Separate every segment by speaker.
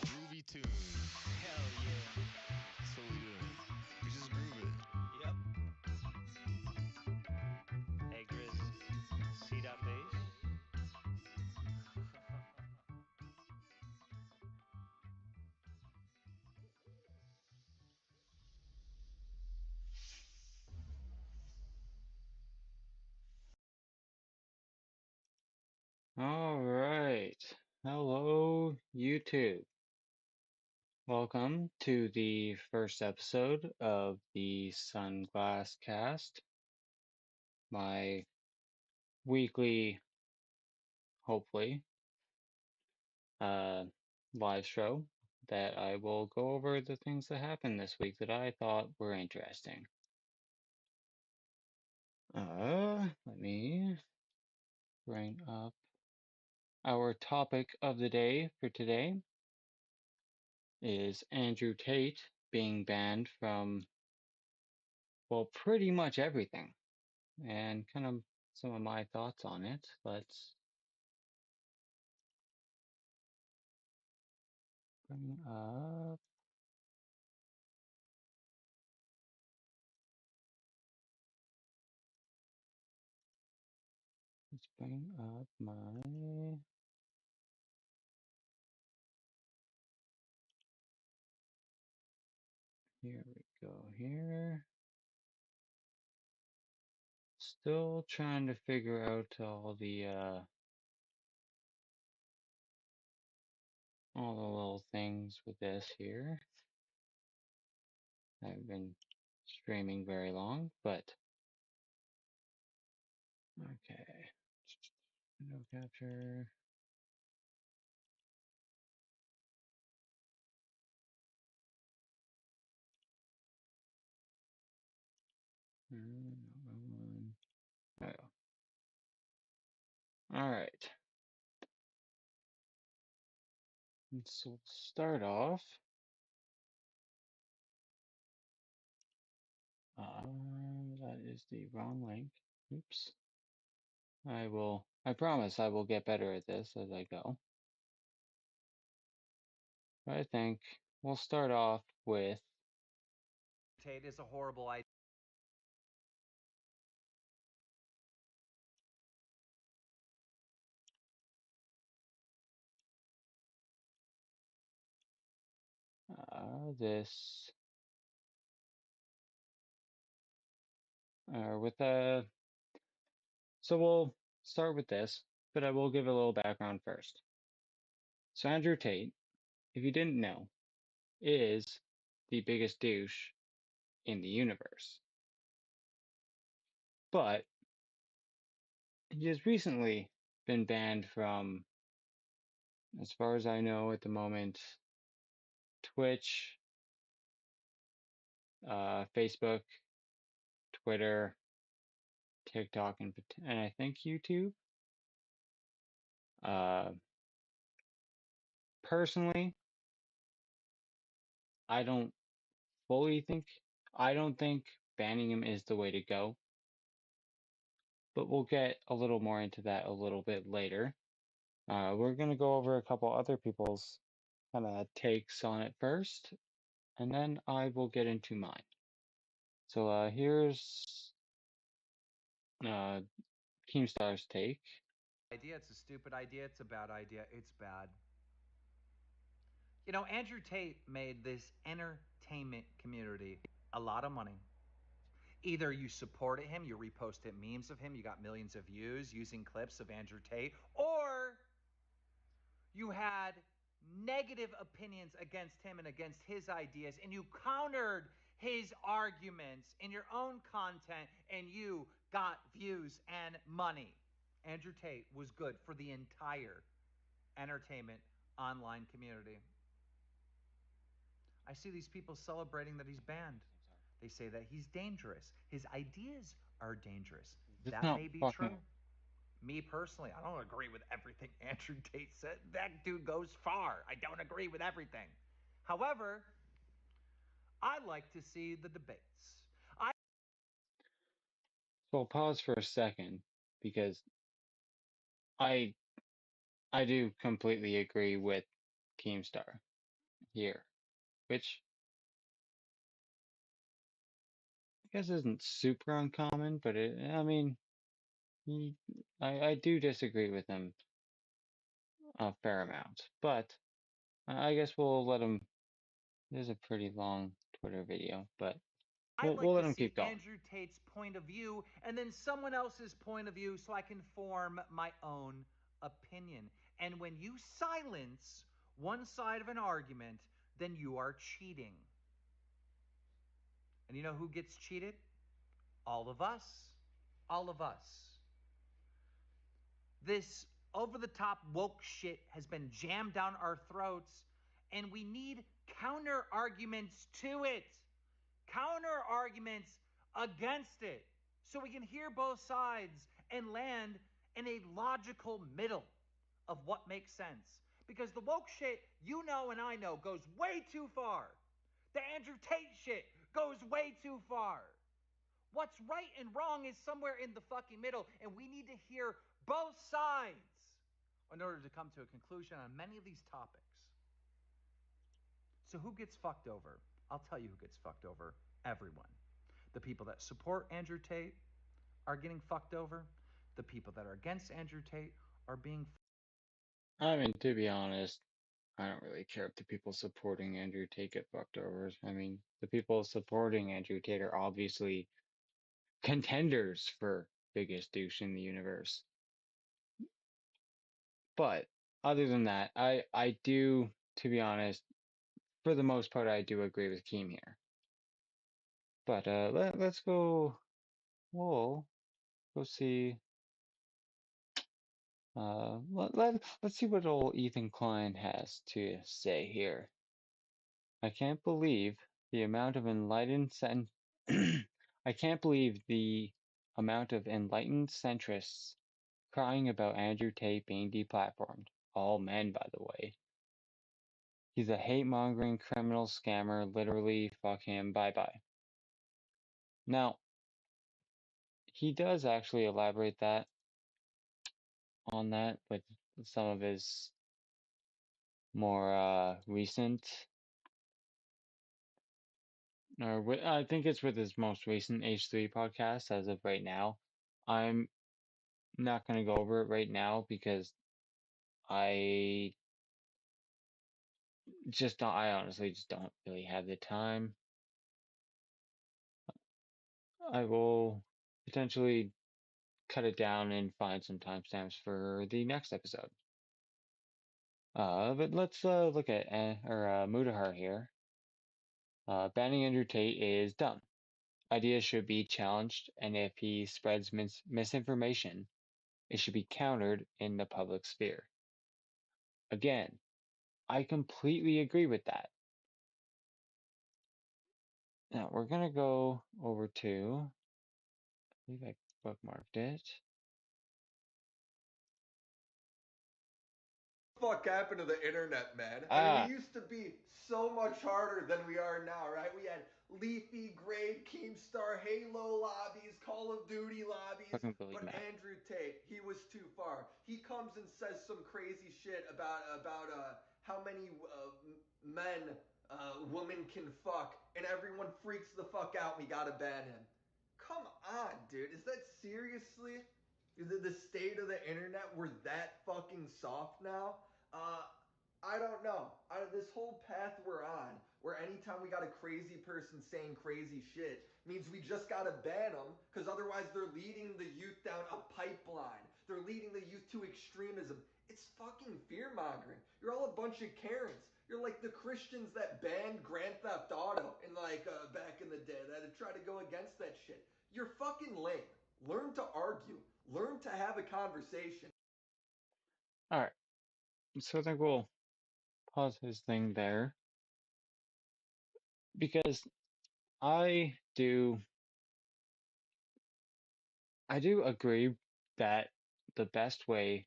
Speaker 1: Groovy tune. Hell yeah. That's what we do. We just groove it.
Speaker 2: Yep. Hey, Grizz, see that bass?
Speaker 3: All right. Hello, YouTube. Welcome to the first episode of the Sunglass cast. my weekly, hopefully, uh, live show that I will go over the things that happened this week that I thought were interesting. Let me bring up our topic of the day for today is Andrew Tate being banned from, well, pretty much everything, and kind of some of my thoughts on it. Let's bring up, my, here we go here. Still trying to figure out all the little things with this here. I haven't been streaming very long, but okay. Window capture. Oh. All right. So we'll start off. That is the wrong link. Oops. I promise I will get better at this as I go. But I think we'll start off with
Speaker 4: Tate is a horrible idea.
Speaker 3: this, with a. So we'll start with this, but I will give a little background first. So Andrew Tate, if you didn't know, is the biggest douche in the universe. But he has recently been banned from, as far as I know at the moment, Twitch, Facebook, Twitter, TikTok, and I think YouTube. Personally, I don't fully think, I don't think banning him is the way to go, but we'll get a little more into that a little bit later. We're going to go over a couple other people's kind of takes on it first, and then I will get into mine. So here's Keemstar's take.
Speaker 4: It's a stupid idea. It's a bad idea. It's bad. You know, Andrew Tate made this entertainment community a lot of money. Either you supported him, you reposted memes of him, you got millions of views using clips of Andrew Tate, or you had negative opinions against him and against his ideas, and you countered his arguments in your own content, and you got views and money. Andrew Tate was good for the entire entertainment online community. I see these people celebrating that he's banned. They say that he's dangerous. His ideas are dangerous.
Speaker 3: It's
Speaker 4: That
Speaker 3: not
Speaker 4: may be
Speaker 3: fucking.
Speaker 4: true. Me personally, I don't agree with everything Andrew Tate said. That dude goes far. I don't agree with everything. However, I like to see the debates.
Speaker 3: So I'll pause for a second because I I do completely agree with Keemstar here, which I guess isn't super uncommon, but I mean, he, I do disagree with him a fair amount, but I guess we'll let him. There's a pretty long Twitter video, but
Speaker 4: I
Speaker 3: we'll
Speaker 4: like
Speaker 3: let
Speaker 4: to
Speaker 3: him
Speaker 4: see
Speaker 3: keep going.
Speaker 4: Andrew Tate's point of view and then someone else's point of view so I can form my own opinion. And when you silence one side of an argument, then you are cheating. And you know who gets cheated? All of us. all of us. This over the top woke shit has been jammed down our throats, and we need counter arguments to it. Counter arguments against it. So we can hear both sides and land in a logical middle of what makes sense. Because the woke shit, you know and I know, goes way too far. The Andrew Tate shit goes way too far. What's right and wrong is somewhere in the fucking middle, and we need to hear both sides in order to come to a conclusion on many of these topics. So, who gets fucked over? I'll tell you who gets fucked over. Everyone. The people that support Andrew Tate are getting fucked over. The people that are against Andrew Tate are being.
Speaker 3: I mean, to be honest, I don't really care if the people supporting Andrew Tate get fucked over. I mean, the people supporting Andrew Tate are obviously contenders for biggest douche in the universe. But other than that, I do, to be honest, for the most part, I do agree with Keem here. But let's go. We'll go see. Let's see what old Ethan Klein has to say here. I can't believe the amount of enlightened I can't believe the amount of enlightened centrists crying about Andrew Tate being deplatformed. All men, by the way. He's a hate-mongering criminal scammer. Literally, fuck him. Bye-bye. Now, he does actually elaborate that on that with some of his more recent, I think it's with his most recent H3 podcast as of right now. I'm not going to go over it right now because I I honestly just don't really have the time. I will potentially cut it down and find some timestamps for the next episode. But let's look at Mudahar here. Banning Andrew Tate is dumb. Ideas should be challenged, and if he spreads misinformation, it should be countered in the public sphere. Again, I completely agree with that. Now we're gonna go over to, I believe I bookmarked it.
Speaker 5: Fuck happened to the internet, man? I mean, we used to be so much harder than we are now, right? We had Leafy, Grade, Keemstar, Halo lobbies, Call of Duty lobbies.
Speaker 3: Fucking Billy
Speaker 5: But
Speaker 3: Mack.
Speaker 5: Andrew Tate, he was too far. He comes and says some crazy shit about how many men women can fuck, and everyone freaks the fuck out. We gotta ban him. Come on, dude. Is that seriously the state of the internet? We're that fucking soft now? I don't know. This whole path we're on, where anytime we got a crazy person saying crazy shit, means we just gotta ban them, because otherwise they're leading the youth down a pipeline. They're leading the youth to extremism. It's fucking fear-mongering. You're all a bunch of Karens. You're like the Christians that banned Grand Theft Auto in back in the day that had tried to go against that shit. You're fucking lame. Learn to argue. Learn to have a conversation.
Speaker 3: All right. So I think we'll pause his thing there because I do agree that the best way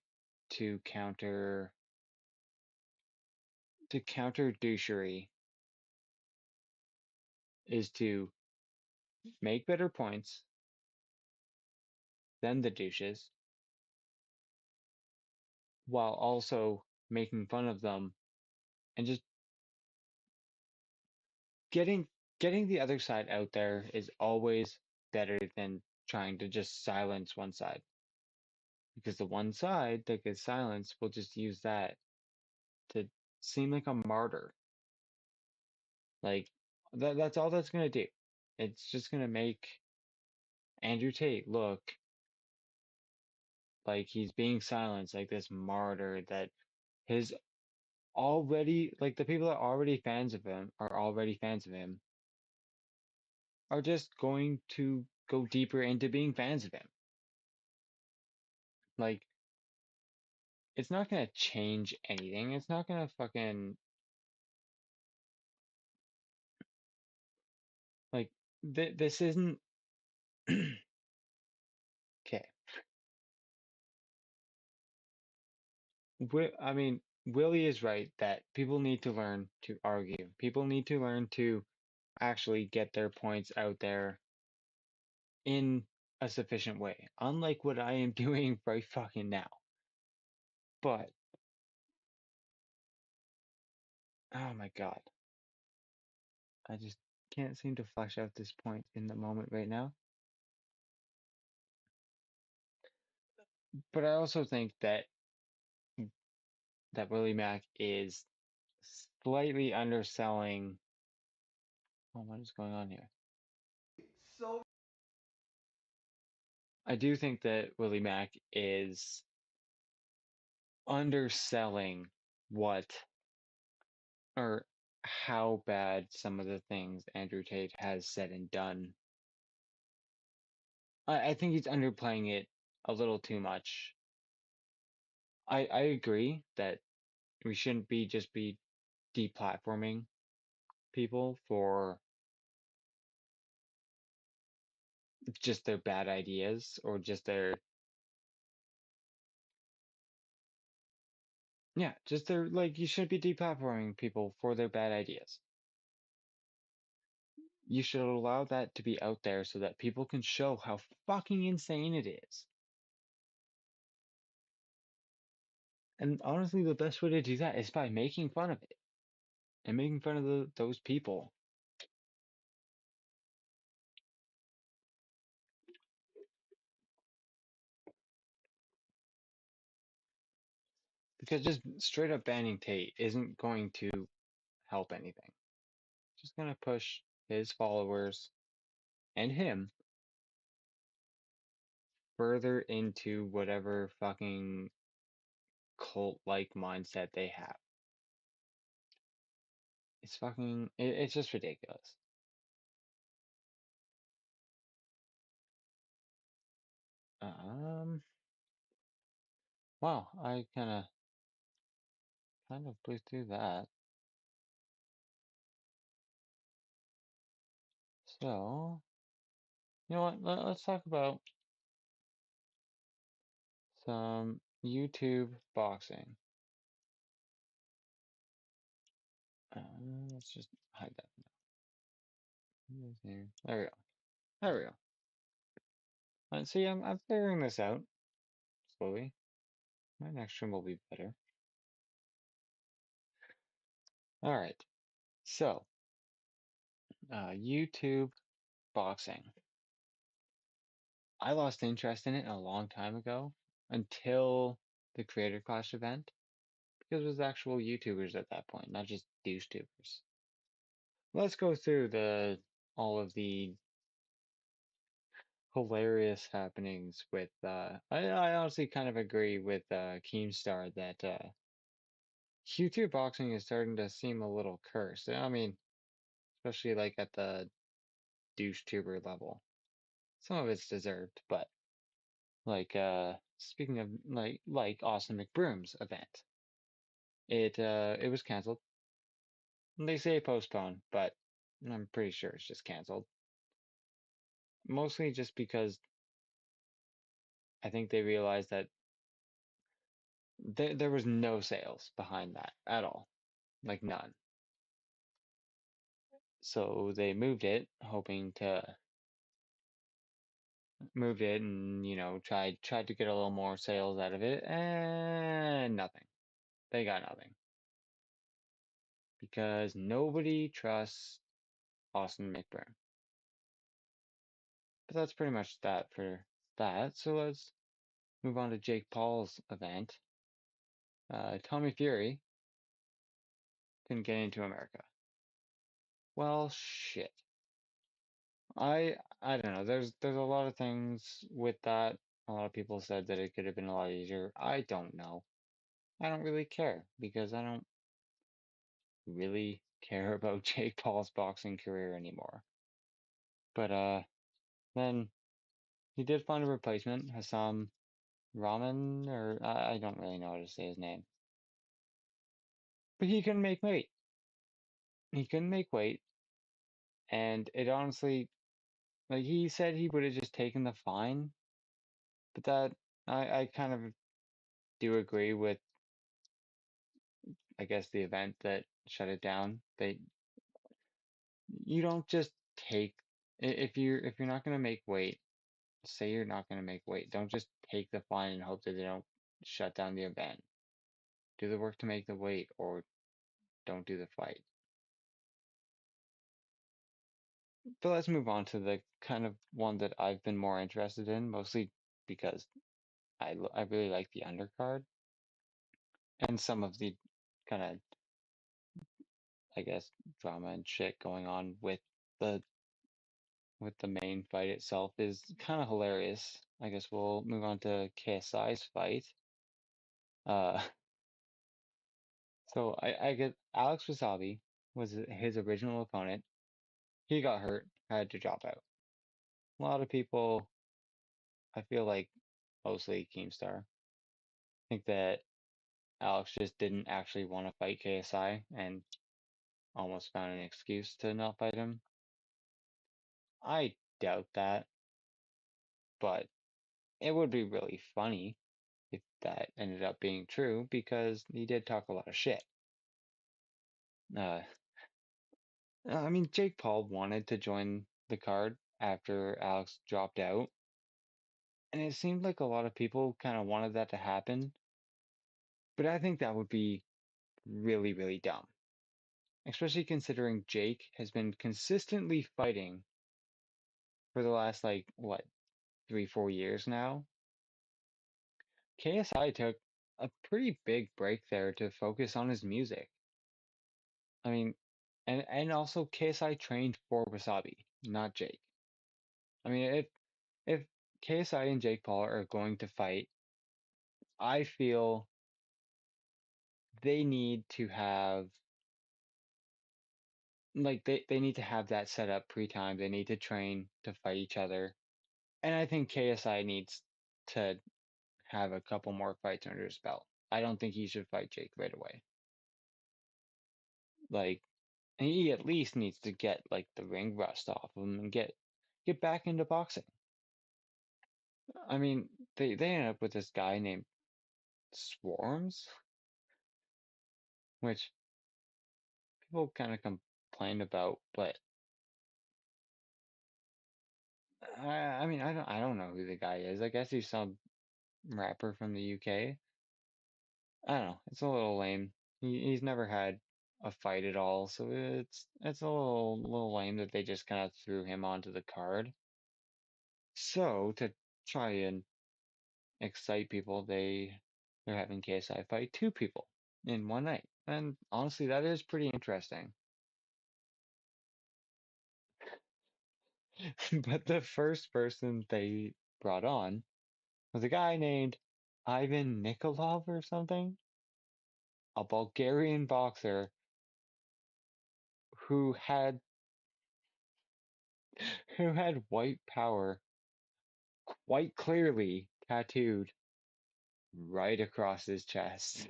Speaker 3: to counter douchery is to make better points than the douches while also making fun of them and just getting the other side out there is always better than trying to just silence one side. Because the one side that gets silenced will just use that to seem like a martyr. Like that's all that's gonna do. It's just gonna make Andrew Tate look like he's being silenced, like this martyr that his already like the people that are already fans of him are just going to go deeper into being fans of him. Like, it's not gonna change anything. It's not gonna fucking like this isn't okay. I mean, Willie is right that people need to learn to argue. People need to learn to actually get their points out there in a sufficient way, unlike what I am doing right fucking now. But, oh my God, I just can't seem to flesh out this point in the moment right now. But I also think that Willie Mack is slightly underselling. Oh, what is going on here?
Speaker 5: So
Speaker 3: I do think that Willie Mack is underselling what or how bad some of the things Andrew Tate has said and done. I think he's underplaying it a little too much. I agree that we shouldn't be deplatforming people for just their bad ideas or just their yeah, just their like you shouldn't be deplatforming people for their bad ideas. You should allow that to be out there so that people can show how fucking insane it is. And honestly, the best way to do that is by making fun of it and making fun of those people. Because just straight up banning Tate isn't going to help anything. It's just going to push his followers and him further into whatever fucking cult like mindset they have. It's fucking, it's just ridiculous. Wow, I kind of blew through that. So, you know what? Let's talk about some YouTube boxing. Uh, let's just hide that now. There we go. There we go. See, I'm figuring this out slowly. My next stream will be better. All right. So, YouTube boxing. I lost interest in it a long time ago until the Creator Clash event because it was actual YouTubers at that point, not just douche tubers. Let's go through all of the hilarious happenings with I honestly kind of agree with Keemstar that YouTube boxing is starting to seem a little cursed. I mean, especially like at the douche tuber level. Some of it's deserved, but like speaking of like Austin McBroom's event. It was canceled. They say postponed, but I'm pretty sure it's just canceled. Mostly just because I think they realized that there was no sales behind that at all. Like none. So they moved it, hoping to moved it and tried to get a little more sales out of it, and nothing. They got nothing because nobody trusts Austin McBroom. But that's pretty much that for that. So let's move on to Jake Paul's event. Tommy Fury couldn't get into America. Well, shit. I don't know. There's a lot of things with that. A lot of people said that it could have been a lot easier. I don't know. I don't really care because I don't really care about Jake Paul's boxing career anymore. But then he did find a replacement, Hassan Ramen, or I don't really know how to say his name. But he couldn't make weight. He couldn't make weight, and it honestly, like he said he would have just taken the fine, but that I kind of do agree with, I guess, the event that shut it down. You don't just take if you're not gonna make weight, say you're not gonna make weight. Don't just take the fine and hope that they don't shut down the event. Do the work to make the weight, or don't do the fight. But let's move on to the kind of one that I've been more interested in, mostly because I really like the undercard and some of the kind of, I guess, drama and shit going on the with the main fight itself is kind of hilarious. I guess we'll move on to KSI's fight. Uh, so I get Alex Wasabi was his original opponent. He got hurt, had to drop out. A lot of people, I feel like mostly Keemstar, think that Alex just didn't actually want to fight KSI and almost found an excuse to not fight him. I doubt that, but it would be really funny if that ended up being true because he did talk a lot of shit. Uh, I mean, Jake Paul wanted to join the card after Alex dropped out, and it seemed like a lot of people kind of wanted that to happen, but I think that would be really, really dumb, especially considering Jake has been consistently fighting for the last, like, what, 3, 4 years now. KSI took a pretty big break there to focus on his music. I mean, and also KSI trained for Wasabi, not Jake. I mean, if KSI and Jake Paul are going to fight, I feel they need to have they need to have that set up pre-time. They need to train to fight each other. And I think KSI needs to have a couple more fights under his belt. I don't think he should fight Jake right away. Like, he at least needs to get like the ring rust off him and get back into boxing. I mean, they ended up with this guy named Swarms, which people kind of complained about, but I mean, I don't know who the guy is. I guess he's some rapper from the UK. I don't know. It's a little lame. He's never had a fight at all, so it's a little lame that they just kind of threw him onto the card. So to try and excite people, they're having KSI fight 2 people in one night, and honestly, that is pretty interesting. But the first person they brought on was a guy named Ivan Nikolov or something, a Bulgarian boxer who had who had white power quite clearly tattooed right across his chest.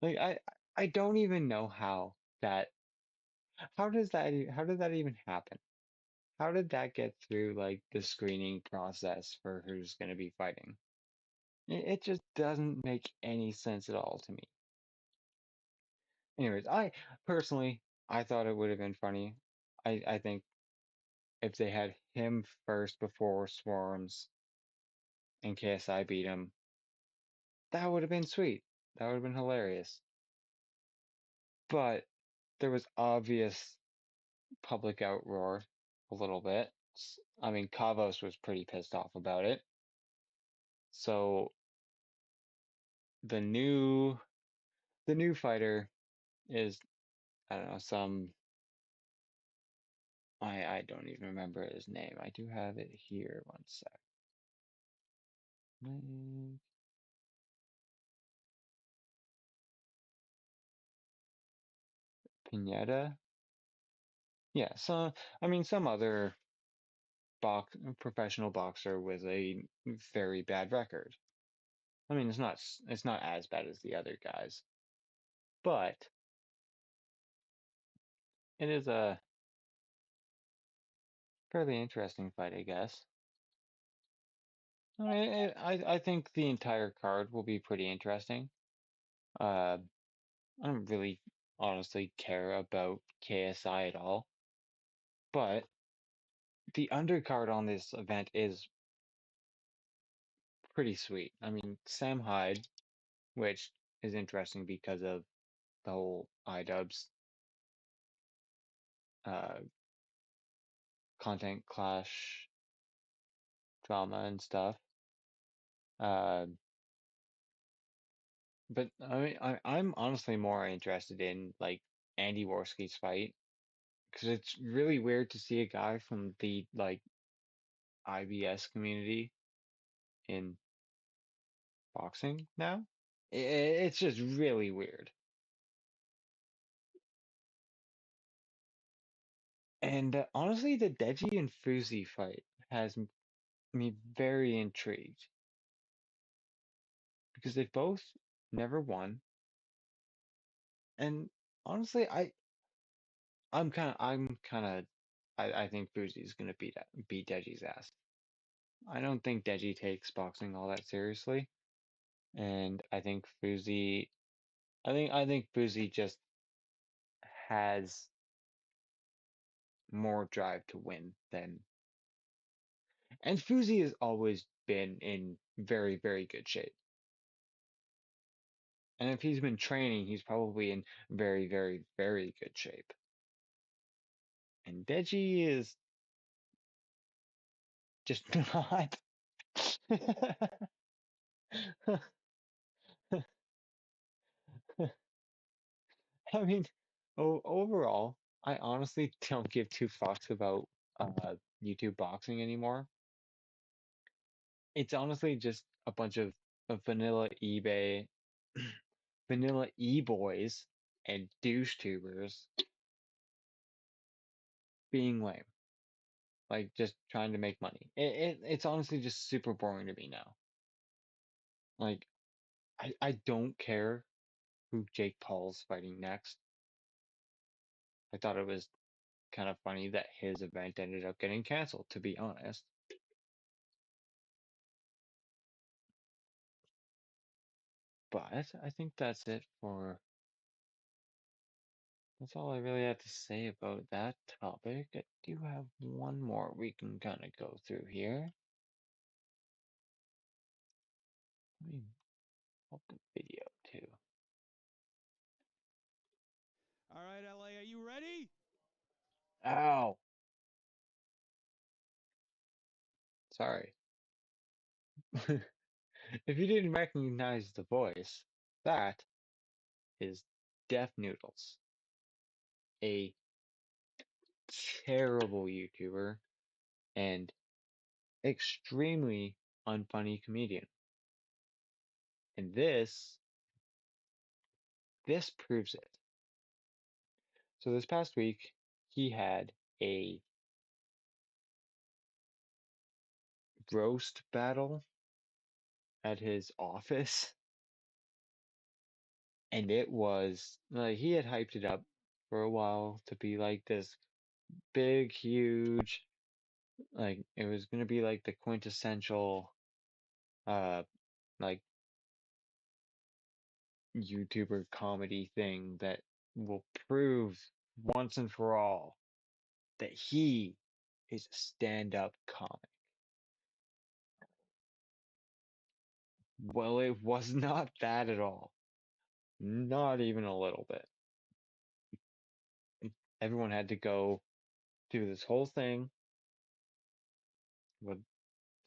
Speaker 3: Like I don't even know how did that even happen? How did that get through like the screening process for who's going to be fighting? It just doesn't make any sense at all to me. Anyways, I personally I thought it would have been funny. I think if they had him first before Swarms and KSI beat him, that would have been sweet. That would have been hilarious. But there was obvious public outroar a little bit. I mean, Kavos was pretty pissed off about it. So the new the new fighter is, I don't know, some I don't even remember his name. I do have it here. One sec. Pineda. Yeah, so I mean some other professional boxer with a very bad record. I mean, it's not as bad as the other guys, but it is a fairly interesting fight, I guess. I think the entire card will be pretty interesting. Uh, I don't really honestly care about KSI at all, but the undercard on this event is pretty sweet. I mean, Sam Hyde, which is interesting because of the whole iDubbbz uh, content clash drama and stuff. Uh, but I mean, I'm honestly more interested in like Andy Worski's fight because it's really weird to see a guy from the like IBS community in boxing now. It's just really weird. And honestly, the Deji and Fuzi fight has me very intrigued because they both never won. And honestly, I think Fuzi's gonna beat Deji's ass. I don't think Deji takes boxing all that seriously, and I think Fuzi just has more drive to win than, and Fuzi has always been in very, very good shape. And if he's been training, he's probably in very, very, very good shape. And Deji is just not. I mean, overall, I honestly don't give two fucks about YouTube boxing anymore. It's honestly just a bunch of vanilla eBay, vanilla e-boys and douche tubers being lame, like just trying to make money. It's honestly just super boring to me now. Like, I don't care who Jake Paul's fighting next. I thought it was kind of funny that his event ended up getting canceled, to be honest. But I think that's all I really have to say about that topic. I do have one more we can kind of go through here. Let me open video too.
Speaker 6: All right, LA, are you ready?
Speaker 3: Ow! Sorry. If you didn't recognize the voice, that is Deaf Noodles, a terrible YouTuber and extremely unfunny comedian. And this proves it. So this past week, he had a roast battle at his office, and it was like he had hyped it up for a while to be like this big, huge, like it was gonna be like the quintessential, uh, like YouTuber comedy thing that will prove once and for all that he is a stand-up comic. Well, it was not that at all. Not even a little bit. Everyone had to go do this whole thing with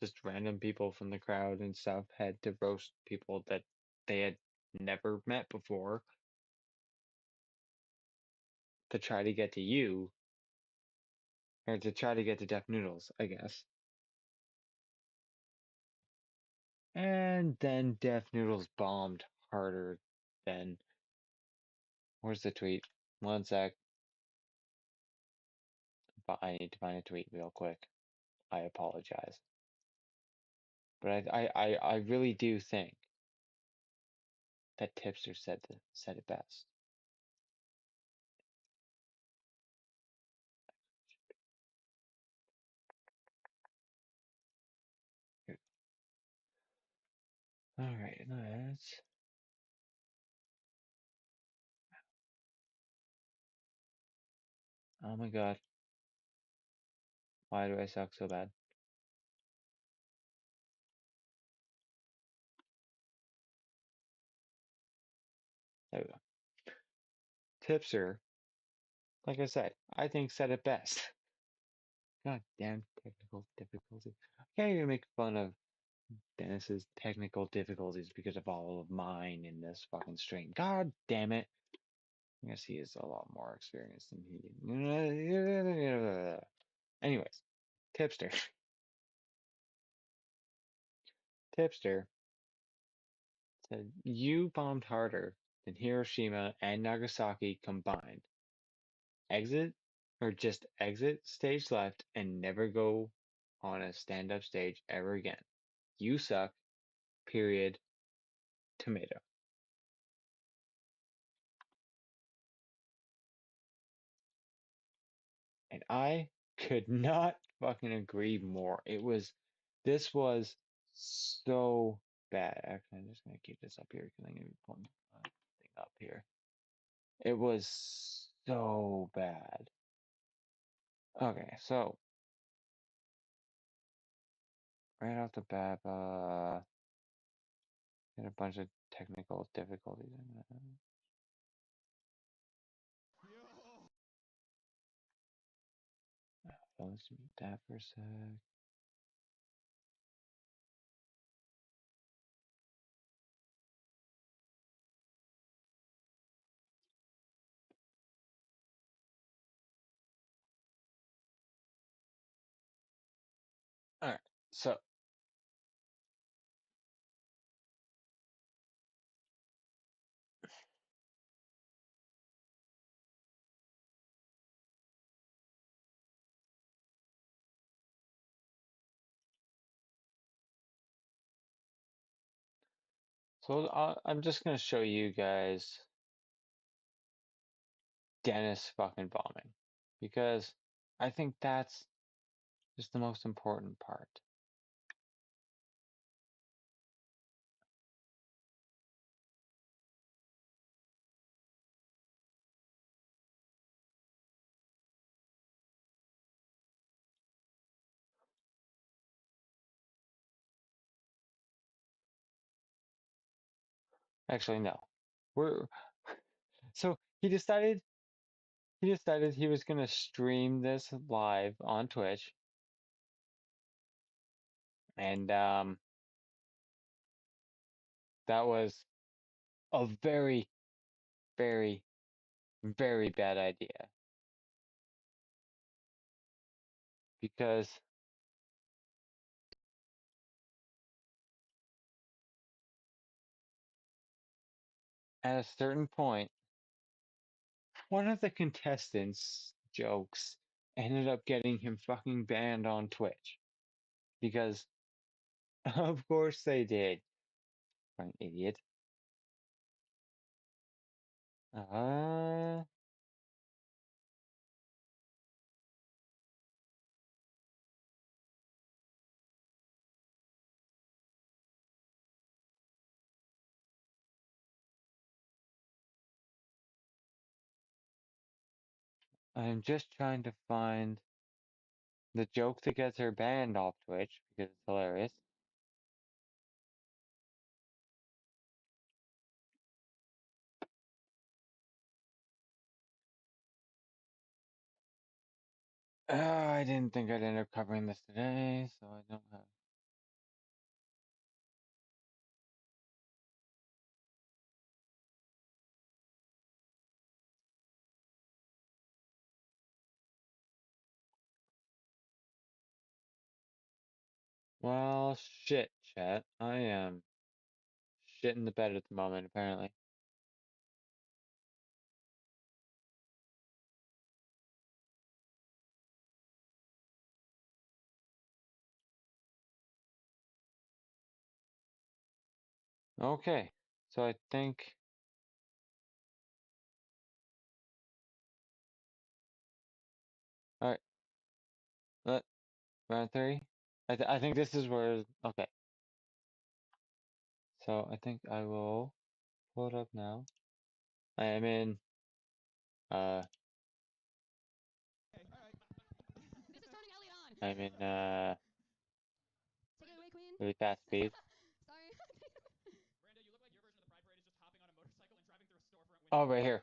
Speaker 3: just random people from the crowd and stuff had to roast people that they had never met before to try to get to you, or to try to get to Deaf Noodles, I guess. And then Deaf Noodles bombed harder than. Where's the tweet? One sec. I need to find a tweet real quick. I apologize. But I really do think that Tipster said it best. All right, let's. Oh my God, why do I suck so bad? There we go. Tipster, like I said, I think said it best. God damn technical difficulty. I can't even make fun of Dennis's technical difficulties because of all of mine in this fucking stream. God damn it. I guess he is a lot more experienced than he. Anyways, Tipster. Tipster said, "You bombed harder than Hiroshima and Nagasaki combined. Exit or just exit stage left and never go on a stand-up stage ever again. You suck. Period. Tomato." And I could not fucking agree more. This was so bad. Actually, I'm just gonna keep this up here because I'm gonna be pulling the thing up here. It was so bad. Okay, so right off the bat, had a bunch of technical difficulties.
Speaker 6: Yo.
Speaker 3: Let's mute that for a sec. All right, so I'm just gonna show you guys Dennis fucking bombing because I think that's just the most important part. Actually, no. We're so he decided he was gonna stream this live on Twitch, and that was a very, very, very bad idea because at a certain point, one of the contestants' jokes ended up getting him fucking banned on Twitch because, of course, they did. Fucking idiot. Uh, I'm just trying to find the joke that gets her banned off Twitch because it's hilarious. I didn't think I'd end up covering this today, so I don't have. Well, shit, chat. I am shit in the bed at the moment, apparently. Okay, so I think. All right, round three. I think this is where. Okay, so I think I will pull it up now. I am in.
Speaker 6: Okay, all right.
Speaker 7: This is turning Elliot on.
Speaker 3: I'm in.
Speaker 7: Take it away, Queen.
Speaker 3: Really fast speed.
Speaker 7: Sorry.
Speaker 6: Miranda, you look like your version of the Pride Parade is just hopping on a motorcycle and driving through a storefront window.
Speaker 3: Oh, right here.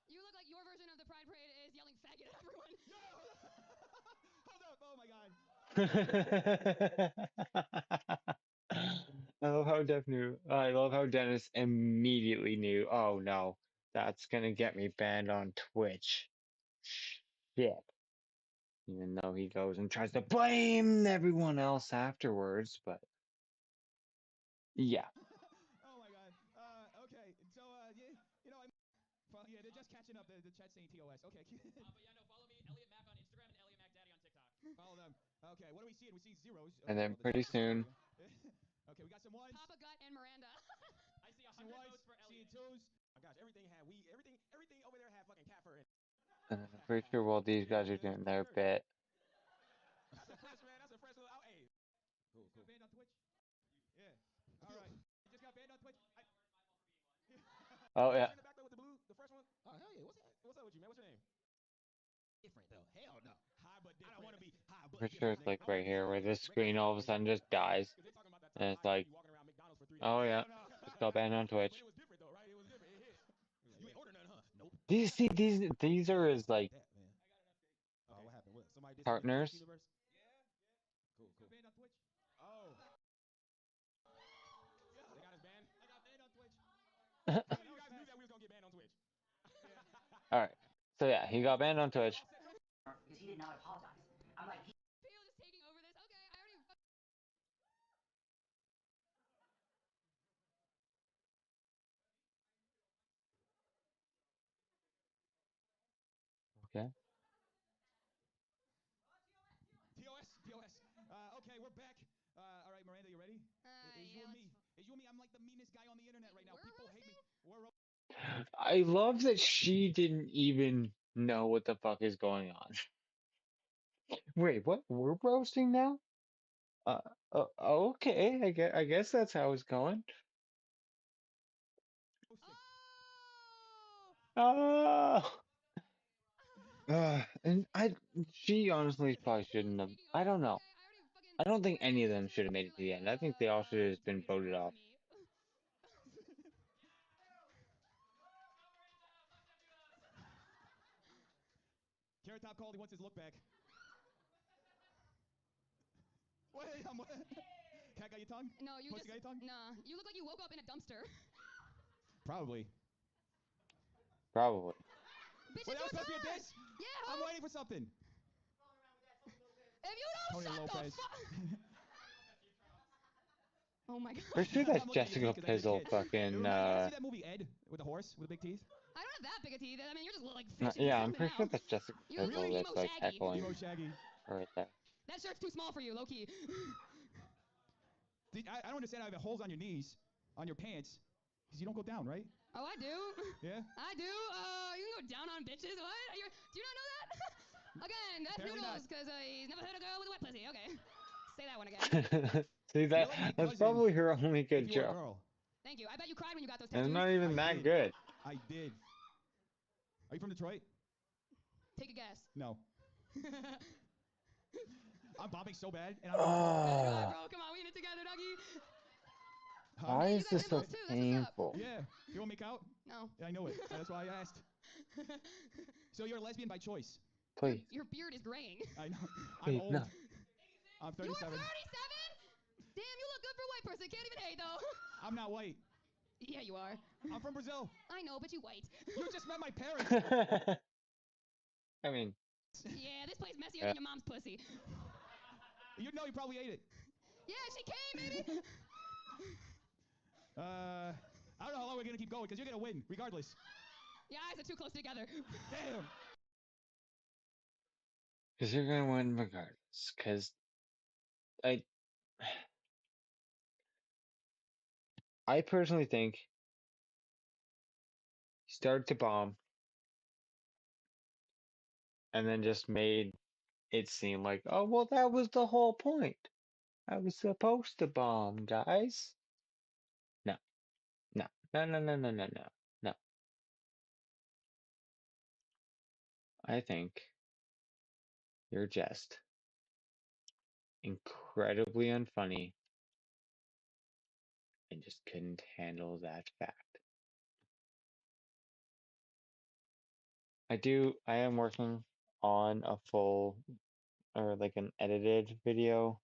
Speaker 7: You look like your version of the Pride Parade is yelling faggot at everyone.
Speaker 6: Yo! Hold up! Oh my god.
Speaker 3: I love how Dev knew. I love how Dennis immediately knew. Oh no, that's gonna get me banned on Twitch. Shit. Even though he goes and tries to blame everyone else afterwards, but yeah.
Speaker 6: Oh my god. Okay. So yeah, you know, yeah, they're just catching up. The chat's saying TOS. Okay. But yeah, no, follow me, Elliot Mac on Instagram and Elliot Mac Daddy on TikTok. Follow them. Okay. What do we see? We see zeros.
Speaker 3: And
Speaker 6: Okay,
Speaker 3: then
Speaker 6: well,
Speaker 3: pretty
Speaker 6: the chat's
Speaker 3: soon,
Speaker 6: okay, we got some ones.
Speaker 7: Papa Gut and Miranda.
Speaker 2: I see
Speaker 6: Some
Speaker 2: 100
Speaker 6: ones.
Speaker 2: votes for
Speaker 6: See
Speaker 2: Elliot.
Speaker 6: twos. Oh gosh, everything over there had fucking cat fur in it.
Speaker 3: and then I'm pretty sure while these
Speaker 6: Yeah,
Speaker 3: guys are doing their bit,
Speaker 6: That's a fresh man. That's a fresh little. Oh, hey. Cool. Got banned on Twitch. Yeah. All right. You just got banned on Twitch.
Speaker 3: oh yeah,
Speaker 6: In the back there with the blue, the first one. Oh hell yeah. What's up with you, man? What's your name? Different though. Hell no. High but different. I don't want to be high but
Speaker 3: pretty sure
Speaker 6: different.
Speaker 3: it's like
Speaker 6: I want
Speaker 3: right
Speaker 6: to be
Speaker 3: here
Speaker 6: high
Speaker 3: where
Speaker 6: but
Speaker 3: this
Speaker 6: regular
Speaker 3: screen all of a
Speaker 6: different.
Speaker 3: sudden just dies,
Speaker 6: Because they talking about that
Speaker 3: and
Speaker 6: time
Speaker 3: it's
Speaker 6: high you
Speaker 3: like,
Speaker 6: be walking around McDonald's for 3 days.
Speaker 3: oh yeah,
Speaker 6: No.
Speaker 3: just got banned on
Speaker 6: But
Speaker 3: Twitch.
Speaker 6: it was different though, right? It was different. It hit. You ain't order none, huh? Nope.
Speaker 3: These see these are his like
Speaker 6: That man. Oh, what happened? What? Somebody did something in the
Speaker 3: partners.
Speaker 6: Twitch universe? Cool. Got banned on Twitch. Oh. They got us banned. I got banned on Twitch. You guys knew that we was gonna get banned on Twitch.
Speaker 3: All right, so yeah, he got banned on Twitch.
Speaker 7: Because he did not apologize. I'm like, Peel just taking over this. Okay, I already.
Speaker 3: Okay.
Speaker 6: TOS. Okay, we're back. All right, Miranda, you ready? It's you and me. It's you and me. I'm like the meanest guy on the internet right now. People hate me. We're
Speaker 3: I love that she didn't even know what the fuck is going on. Wait, what? We're roasting now? Uh, okay. I guess that's how it's going.
Speaker 7: Oh!
Speaker 3: Oh. And she honestly probably shouldn't have. I don't know. I don't think any of them should have made it to the end. I think they all should have just been voted off.
Speaker 6: Carrot Top called. He wants his look back. Wait, Cat got your tongue?
Speaker 7: No, you
Speaker 6: Pussy got your tongue?
Speaker 7: Nah, you look like you woke up in a dumpster.
Speaker 6: Probably.
Speaker 3: Probably.
Speaker 7: Bitch,
Speaker 6: Wait, that was
Speaker 7: it's your
Speaker 6: supposed to be a
Speaker 7: turn.
Speaker 6: diss?
Speaker 7: Yeah,
Speaker 6: I'm
Speaker 7: ho.
Speaker 6: waiting for something.
Speaker 7: If you don't
Speaker 6: Tony
Speaker 7: shut
Speaker 6: Lopez.
Speaker 7: the fuck. Oh my god.
Speaker 3: Pretty sure that's
Speaker 6: I'm looking at your
Speaker 3: Jessica
Speaker 6: teeth 'cause I did
Speaker 3: Pizzle
Speaker 6: shit.
Speaker 3: fucking
Speaker 6: You ever see that movie Ed with the horse with the big teeth?
Speaker 7: I don't have that big a teeth. I mean, you're just like fishing
Speaker 3: yeah,
Speaker 7: for
Speaker 3: I'm
Speaker 7: something
Speaker 3: pretty
Speaker 7: now.
Speaker 3: sure that's Jessica
Speaker 7: You look
Speaker 3: Pizzle
Speaker 7: like
Speaker 3: that's
Speaker 7: emo
Speaker 3: like
Speaker 7: Shaggy.
Speaker 3: heckling
Speaker 6: Emo Shaggy.
Speaker 3: right there.
Speaker 7: That shirt's too small for you, low key.
Speaker 6: I don't understand how you have holes on your knees, on your pants, because you don't go down, right?
Speaker 7: Oh, I do.
Speaker 6: Yeah?
Speaker 7: I do. You can go down on bitches. What? Do you not know that? Again, that's
Speaker 6: Apparently
Speaker 7: noodles,
Speaker 6: not.
Speaker 7: because he's never hit a girl with a wet pussy. Okay. Say that one again.
Speaker 3: See
Speaker 6: You're like my
Speaker 3: that's
Speaker 6: cousin
Speaker 3: probably her only
Speaker 6: if
Speaker 3: good
Speaker 6: you were a
Speaker 3: joke.
Speaker 6: girl.
Speaker 7: Thank you. I bet you cried when you got those
Speaker 3: And it's
Speaker 7: tattoos.
Speaker 3: not even
Speaker 6: I
Speaker 3: that
Speaker 6: did.
Speaker 3: good.
Speaker 6: I did. Are you from Detroit?
Speaker 7: Take a guess.
Speaker 6: No. I'm bobbing so bad, and I don't know.
Speaker 7: That's good,
Speaker 3: Oh,
Speaker 7: bro. Come on, we in it together, doggy.
Speaker 6: Huh?
Speaker 3: why
Speaker 7: Hey, you
Speaker 3: is
Speaker 7: got
Speaker 3: this so
Speaker 7: nipples too. That's what's up.
Speaker 3: painful?
Speaker 6: Yeah. You want to make out?
Speaker 7: No.
Speaker 6: Yeah, I know it. That's why I asked. So you're a lesbian by choice?
Speaker 3: Please,
Speaker 7: Your beard is graying.
Speaker 6: I know. I'm
Speaker 3: please,
Speaker 6: old.
Speaker 3: no.
Speaker 6: I'm
Speaker 7: You
Speaker 6: 37.
Speaker 7: are 37? Damn, you look good for a white person. Can't even hate though.
Speaker 6: I'm not white.
Speaker 7: Yeah, you are.
Speaker 6: I'm from Brazil.
Speaker 7: I know, but you white.
Speaker 6: You just met my parents.
Speaker 3: I mean,
Speaker 7: Yeah, this place messier
Speaker 3: Yeah.
Speaker 7: than your mom's pussy.
Speaker 6: You know you probably ate it.
Speaker 7: Yeah, she came, baby.
Speaker 6: I don't know how long we're gonna keep going because you're gonna win regardless.
Speaker 7: Your eyes are too close together.
Speaker 6: Damn.
Speaker 3: because you're gonna win regardless. Because I, I personally think he started to bomb and then just made it seem like, oh, well, that was the whole point. I was supposed to bomb, guys. No, no, no, no, no, no, no, no, no. I think you're just incredibly unfunny and just couldn't handle that fact. I am working on a full or like an edited video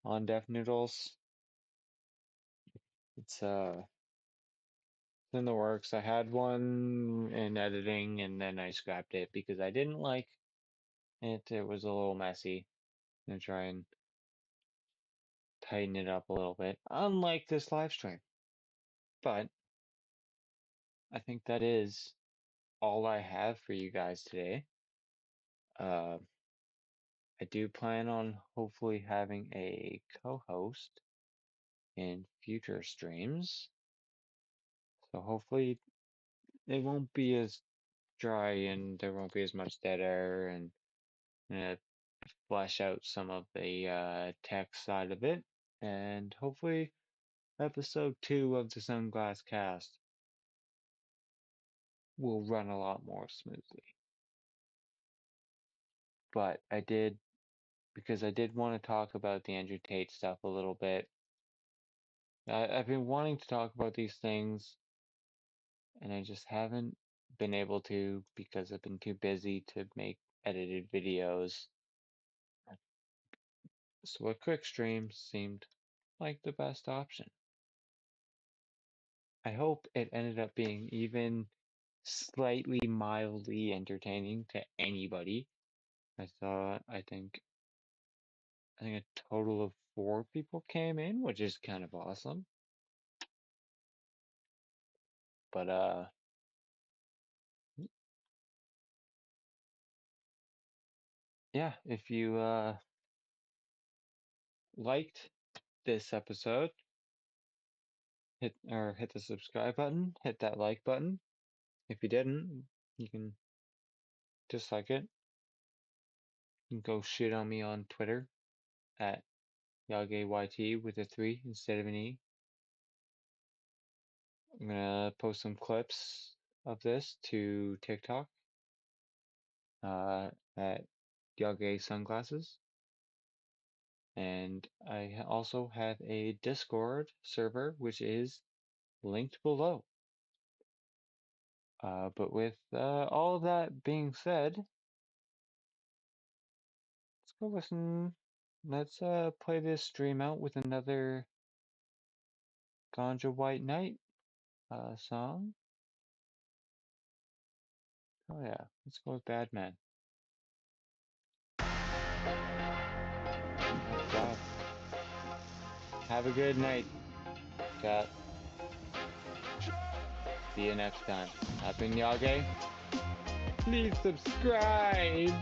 Speaker 3: on Deaf Noodles. It's in the works. I had one in editing and then I scrapped it because I didn't like it. It was a little messy. I'm gonna try and tighten it up a little bit, unlike this live stream. But I think that is all I have for you guys today. Uh, I do plan on hopefully having a co-host in future streams. So hopefully it won't be as dry and there won't be as much dead air and flesh out some of the tech side of it. And hopefully episode 2 of the Sunglass cast will run a lot more smoothly. But because I did want to talk about the Andrew Tate stuff a little bit. I've been wanting to talk about these things, and I just haven't been able to because I've been too busy to make edited videos. So a quick stream seemed like the best option. I hope it ended up being even slightly mildly entertaining to anybody. I think a total of 4 people came in, which is kind of awesome. But yeah, if you liked this episode, hit the subscribe button, hit that like button. If you didn't, you can dislike it. You can go shit on me on Twitter at YagayYT with a 3 instead of an E. I'm gonna post some clips of this to TikTok at Yagay Sunglasses. And I also have a Discord server, which is linked below. But with all of that being said, let's go listen. Let's play this stream out with another Ganja White Night song. Oh yeah, let's go with Bad Man. Bye. Have a good night, chat. See you next time. I've been Yage. Please subscribe.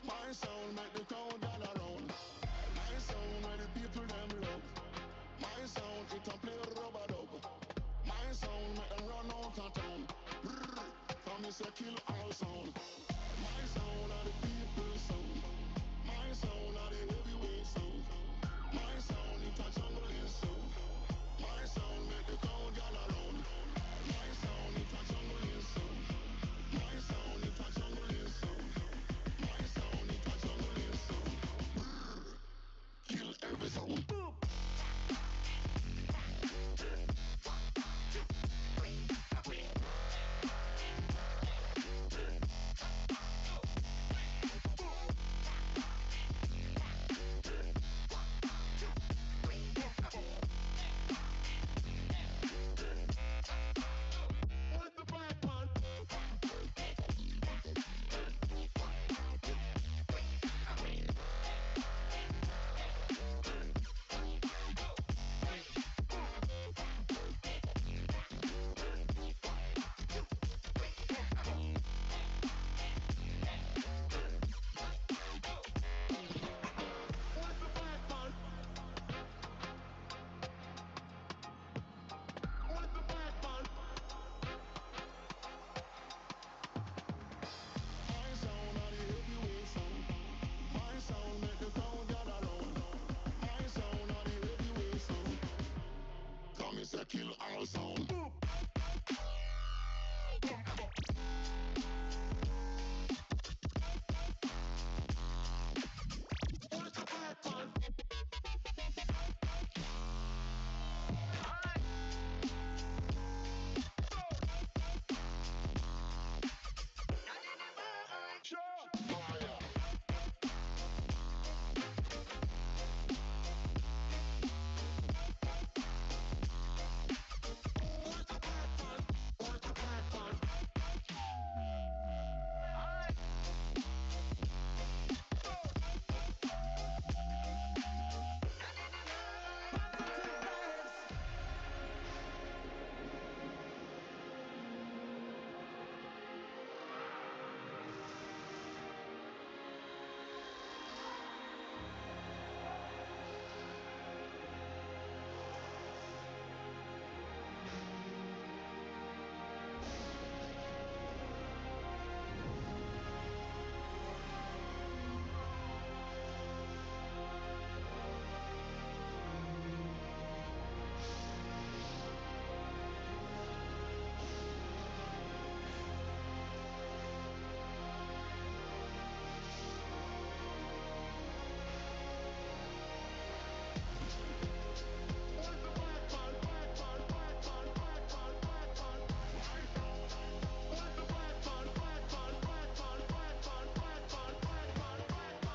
Speaker 1: My sound make the crowd gather round. My sound where the people them love. My sound it a play rubber dub. My sound make them run out of town. From this a kill all sound.